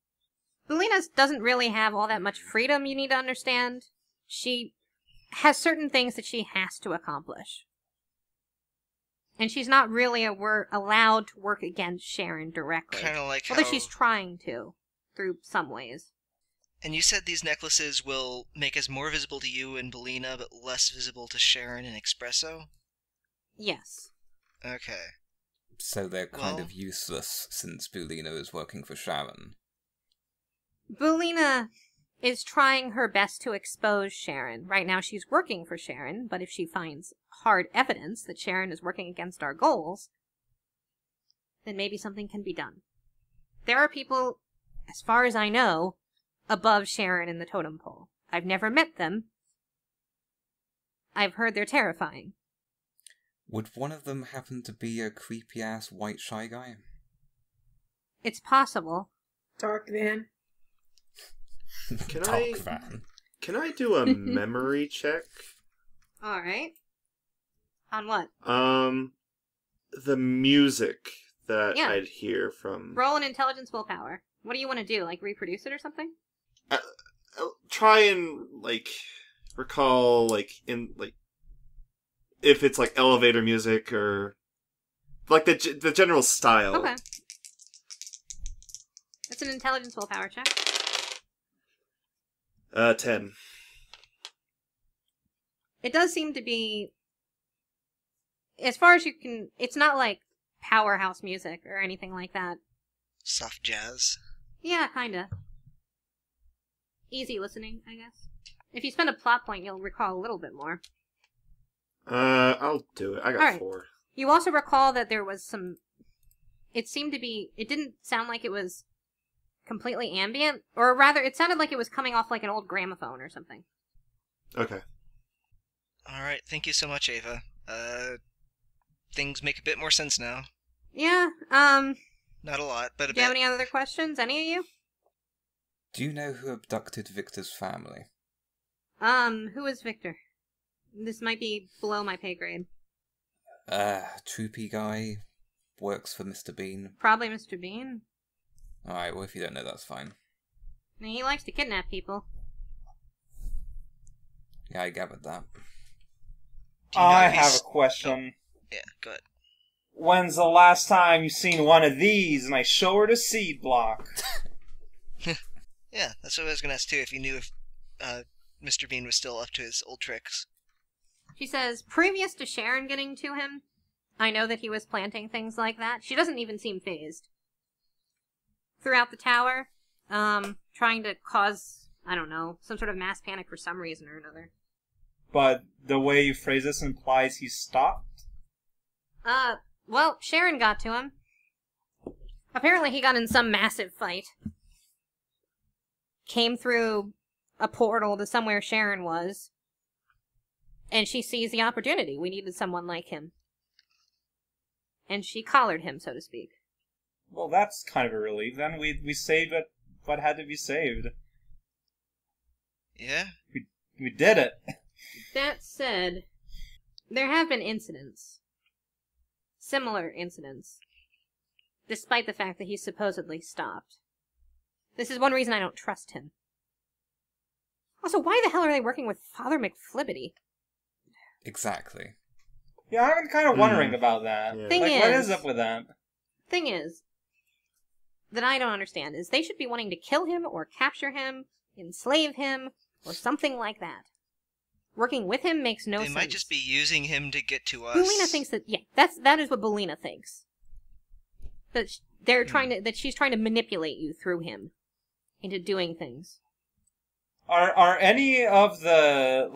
Bulina doesn't really have all that much freedom, you need to understand. She has certain things that she has to accomplish. And she's not really allowed to work against Sharon directly. Kind of like Although how... she's trying to, through some ways. And you said these necklaces will make us more visible to you and Belina, but less visible to Sharon and Espresso? Yes. Okay. so they're kind Well- of useless since Bulina is working for Sharon. Bulina is trying her best to expose Sharon. Right now she's working for Sharon, but if she finds hard evidence that Sharon is working against our goals, then maybe something can be done. There are people, as far as I know, above Sharon in the totem pole. I've never met them. I've heard they're terrifying. Would one of them happen to be a creepy-ass white shy guy? It's possible. Dark Van. Can Dark I- van. Can I do a memory check? Alright. On what? The music that Yeah. I'd hear from... Roll an intelligence willpower. What do you want to do? Like reproduce it or something? I'll try and, recall, if it's, elevator music or... the general style. Okay. That's an intelligence willpower check. 10. It does seem to be, as far as you can, it's not like powerhouse music or anything like that. Soft jazz. Yeah, kinda. Easy listening, I guess. If you spend a plot point, you'll recall a little bit more. I'll do it. I got Alright. 4. You also recall that there was some, it didn't sound like it was completely ambient, or rather, it sounded like it was coming off like an old gramophone or something. Okay. Alright, thank you so much, Ava. Things make a bit more sense now. Yeah, Not a lot, but a do you have bit. any other questions? Any of you? Do you know who abducted Victor's family? Who is Victor? This might be below my pay grade. Troopy guy, works for Mr. Bean. Probably Mr. Bean. Alright, well if you don't know, that's fine. I mean, he likes to kidnap people. Yeah, I gathered that. Do you know I if have he's- a question. Yeah, go ahead. When's the last time you seen one of these? And I show her the seed block. Yeah, that's what I was gonna ask too, if you knew if Mr. Bean was still up to his old tricks. She says, previous to Sharon getting to him, I know that he was planting things like that. She doesn't even seem phased. Throughout the tower, trying to cause, I don't know, some sort of mass panic for some reason or another. But the way you phrase this implies he stopped? Well, Sharon got to him. Apparently he got in some massive fight. Came through a portal to somewhere Sharon was. And she sees the opportunity. We needed someone like him. And she collared him, so to speak. Well, that's kind of a relief. Then we saved what had to be saved. Yeah? We did it. That said, there have been incidents. Similar incidents. Despite the fact that he supposedly stopped. This is one reason I don't trust him. Also, why the hell are they working with Father McFlibbity? Exactly. Yeah, I'm kind of wondering about that. Yeah. Thing What is- is up with that? Thing is, that I don't understand, is they should be wanting to kill him, or capture him, enslave him, or something like that. Working with him makes no They sense. might just be using him to get to us. Bulina thinks that, yeah, that is what Bulina thinks. that she's trying to manipulate you through him into doing things. Are any of the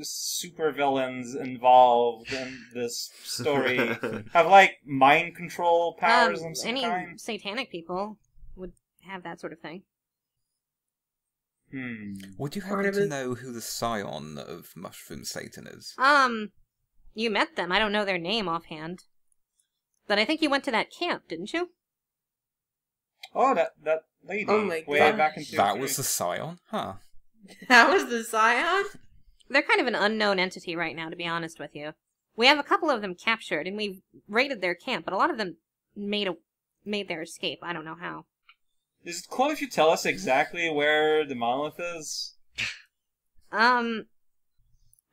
supervillains involved in this story have mind control powers of some any kind? satanic people would have that sort of thing. Would you happen to know who the scion of Mushroom Satan is? You met them. I don't know their name offhand. But I think you went to that camp, didn't you? Oh, that lady. Oh my way God. back in That was the scion? Huh. That was the scion? They're kind of an unknown entity right now, to be honest with you. We have a couple of them captured, and we've raided their camp, but a lot of them made their escape. I don't know how. Is it cool if you tell us exactly where the monolith is? I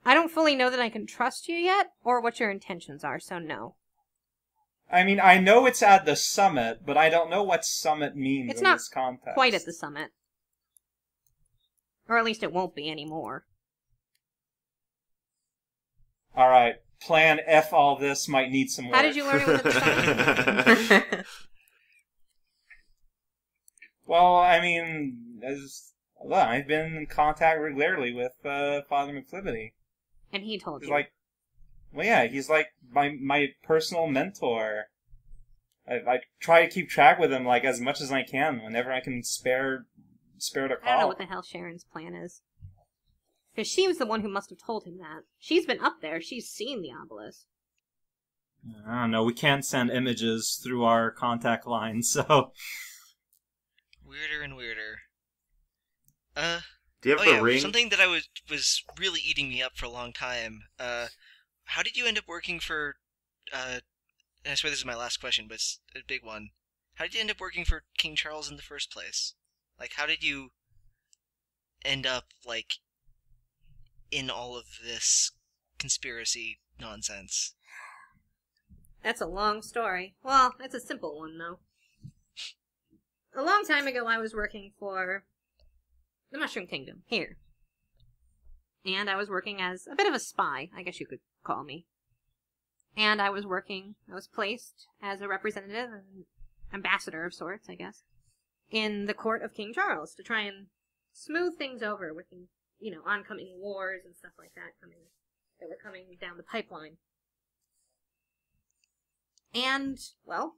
don't fully know that I can trust you yet, or what your intentions are, so no. I mean, I know it's at the summit, but I don't know what summit means It's in not this context. quite at the summit. Or at least it won't be anymore. Alright, plan F all this might need some work. How did you learn it was at the summit? Well, I mean, I've been in contact regularly with Father McFlivity. And he told He's you. he's like my personal mentor. I try to keep track with him as much as I can whenever I can spare to call. I don't know what the hell Sharon's plan is. Because she was the one who must have told him that. She's been up there. She's seen the obelisk. I don't know. We can't send images through our contact line, so... Weirder and weirder. Do you have the ring? Something that I was really eating me up for a long time. How did you end up working for, and I swear this is my last question, but it's a big one. How did you end up working for King Charles in the first place? How did you end up, in all of this conspiracy nonsense? That's a long story. Well, it's a simple one, though. A long time ago, I was working for the Mushroom Kingdom, here. And I was working as a bit of a spy, I guess you could call me. And I was placed as a representative, an ambassador of sorts, I guess, in the court of King Charles to try and smooth things over with the, oncoming wars and stuff like that that were coming down the pipeline. And, well,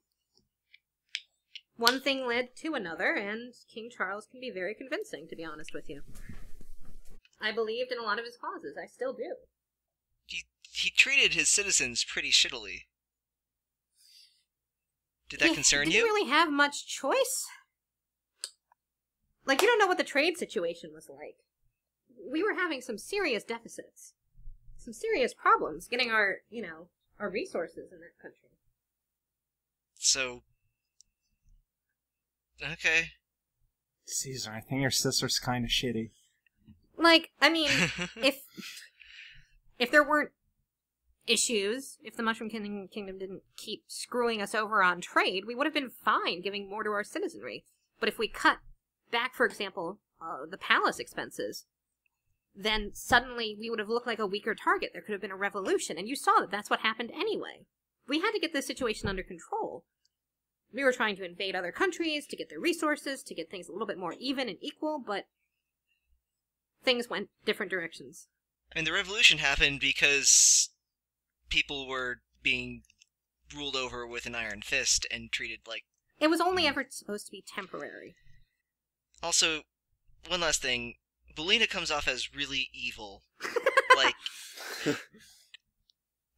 one thing led to another, and King Charles can be very convincing, to be honest with you. I believed in a lot of his causes. I still do. He treated his citizens pretty shittily. Did that concern you? He didn't really have much choice. You don't know what the trade situation was like. We were having some serious deficits. Some serious problems getting our resources in that country. So... Okay. Caesar, I think your sister's kind of shitty. If there weren't issues, if the Mushroom Kingdom didn't keep screwing us over on trade, we would have been fine giving more to our citizenry. But if we cut back, for example, the palace expenses, then suddenly we would have looked like a weaker target. There could have been a revolution, and you saw that that's what happened anyway. We had to get this situation under control. We were trying to invade other countries to get their resources, to get things a little bit more even and equal, but things went different directions. I mean, the revolution happened because people were being ruled over with an iron fist and treated like... It was only ever supposed to be temporary. Also, one last thing. Belina comes off as really evil.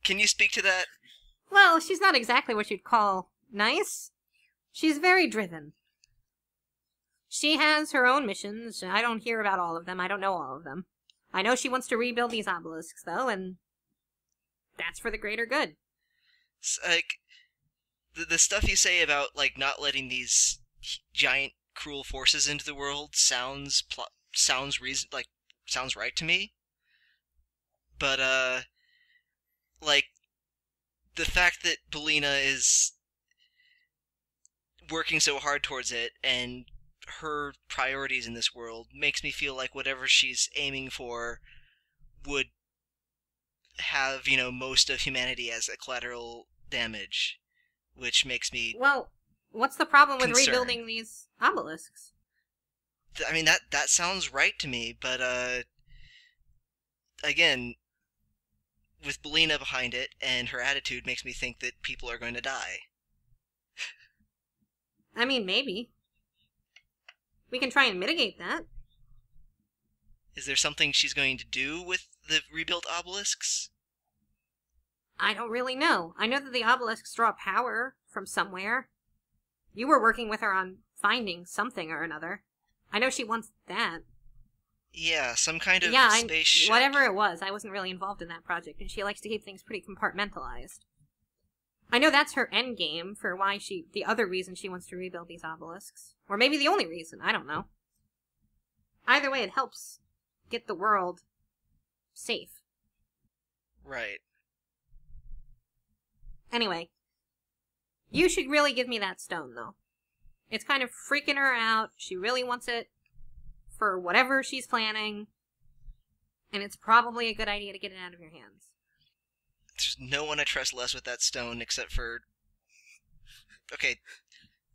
Can you speak to that? Well, she's not exactly what you'd call nice. She's very driven. She has her own missions. I don't hear about all of them. I don't know all of them. I know she wants to rebuild these obelisks, though, and that's for the greater good. The stuff you say about, not letting these giant, cruel forces into the world sounds right to me. But, the fact that Belina is working so hard towards it, and her priorities in this world makes me feel like whatever she's aiming for would have, most of humanity as a collateral damage, which makes me... Well, What's the problem with concern. rebuilding these obelisks? I mean, that sounds right to me, but, again, with Belina behind it, and her attitude makes me think that people are going to die. I mean, maybe. We can try and mitigate that. Is there something she's going to do with the rebuilt obelisks? I don't really know. I know that the obelisks draw power from somewhere. You were working with her on finding something or another. I know she wants that. Yeah, some kind of Yeah, spaceship. whatever it was. I wasn't really involved in that project, and she likes to keep things pretty compartmentalized. I know that's her end game for why the other reason she wants to rebuild these obelisks. Or maybe the only reason, I don't know. Either way, it helps get the world safe. Right. Anyway, you should really give me that stone, though. It's kind of freaking her out. She really wants it for whatever she's planning. And it's probably a good idea to get it out of your hands. There's no one I trust less with that stone except for... Okay,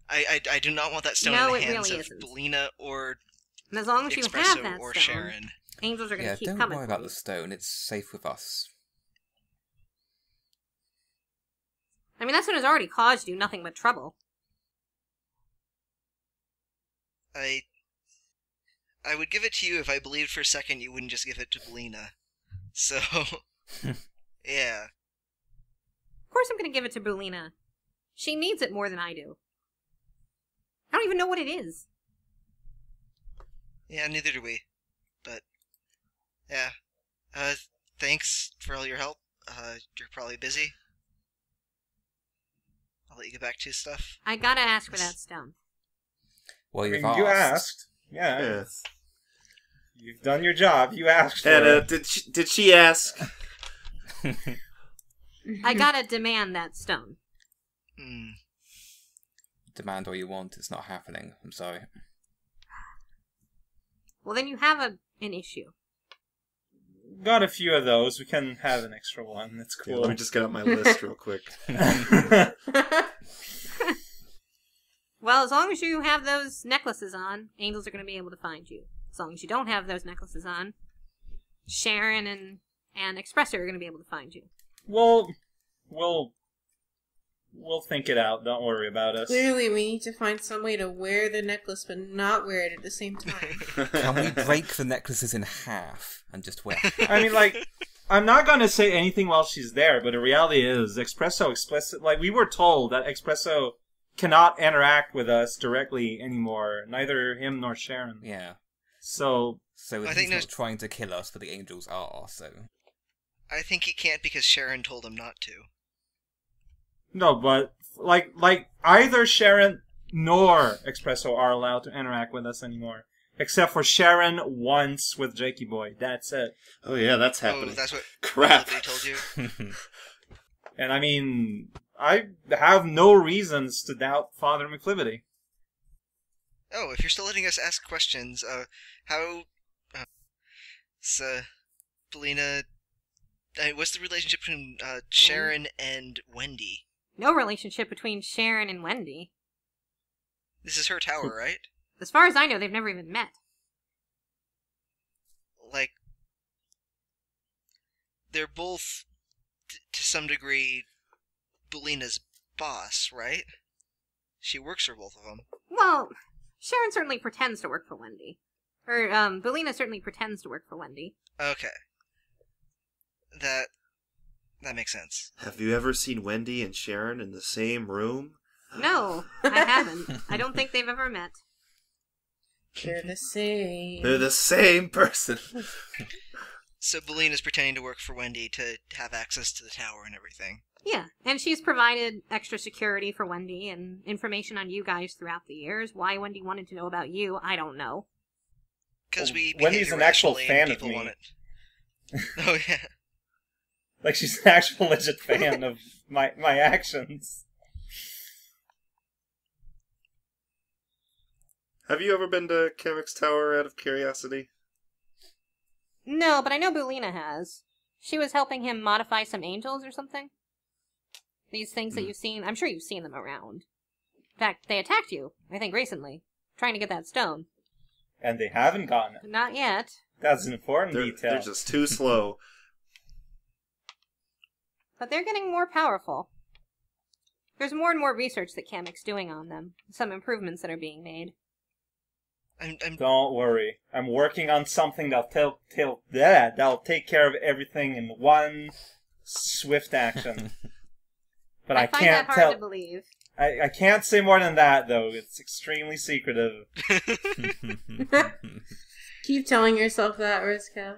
I do not want that stone No, in the it hands really of isn't. Belina or And as long as you have Espresso that or stone, Sharon. angels are going to Yeah, keep don't coming worry for about you. the stone. It's safe with us. I mean, that stone has already caused you nothing but trouble. I would give it to you if I believed for a second you wouldn't just give it to Belina. So, yeah. Of course I'm going to give it to Brulina. She needs it more than I do. I don't even know what it is. Yeah, neither do we. But, yeah. Thanks for all your help. You're probably busy. I'll let you get back to stuff. I gotta ask for that stone. Well, I you've mean, asked. you asked. Yeah. Yeah. You've done your job. You asked for And it. did she ask? I gotta demand that stone. Hmm. Demand all you want. It's not happening. I'm sorry. Well, then you have an issue. Got a few of those. We can have an extra one. It's Yeah, cool. let me just get out my list real quick. Well, as long as you have those necklaces on, angels are going to be able to find you. As long as you don't have those necklaces on, Sharon and Expressor are going to be able to find you. We'll think it out. Don't worry about us. Clearly, we need to find some way to wear the necklace but not wear it at the same time. Can we break the necklaces in half and just wear? I mean, like, I'm not gonna say anything while she's there, but the reality is, we were told that Expresso cannot interact with us directly anymore. Neither him nor Sharon. Yeah. So So I he's think not there's- trying to kill us, but the angels are. So I think he can't because Sharon told him not to. no, but like either Sharon nor Expresso are allowed to interact with us anymore, except for Sharon once with Jakey Boy. That's it. Oh yeah, that's Oh, happening. that's what Crap. Melody told you? And I mean, I have no reasons to doubt Father McClivity. Oh, if you're still letting us ask questions, Belina, what's the relationship between Sharon and Wendy? No relationship between Sharon and Wendy. This is her tower, right? As far as I know, they've never even met. Like, they're both, to some degree, Belina's boss, right? She works for both of them. Well, Sharon certainly pretends to work for Wendy. Or, Belina certainly pretends to work for Wendy. Okay. That makes sense. Have you ever seen Wendy and Sharon in the same room? No, I haven't. I don't think they've ever met. They're the same. They're the same person. So Belina's pretending to work for Wendy to have access to the tower and everything. Yeah, and she's provided extra security for Wendy and information on you guys throughout the years. Why Wendy wanted to know about you, I don't know. Because Well, we Wendy's behave an actual irrationally fan and of people me. want it. Oh yeah. Like, she's an actual legit fan of my actions. Have you ever been to Xirix Tower out of curiosity? No, but I know Belina has. She was helping him modify some angels or something. These things that you've seen, I'm sure you've seen them around. In fact, they attacked you, I think recently, trying to get that stone. And they haven't gotten it. Not yet. That's an important detail. They're just too slow. But they're getting more powerful. There's more and more research that Kamek's doing on them. Some improvements that are being made. Don't worry. I'm working on something that'll take care of everything in one swift action. But I find can't that hard tell. to believe. I can't say more than that, though. It's extremely secretive. Keep telling yourself that, Rezcow.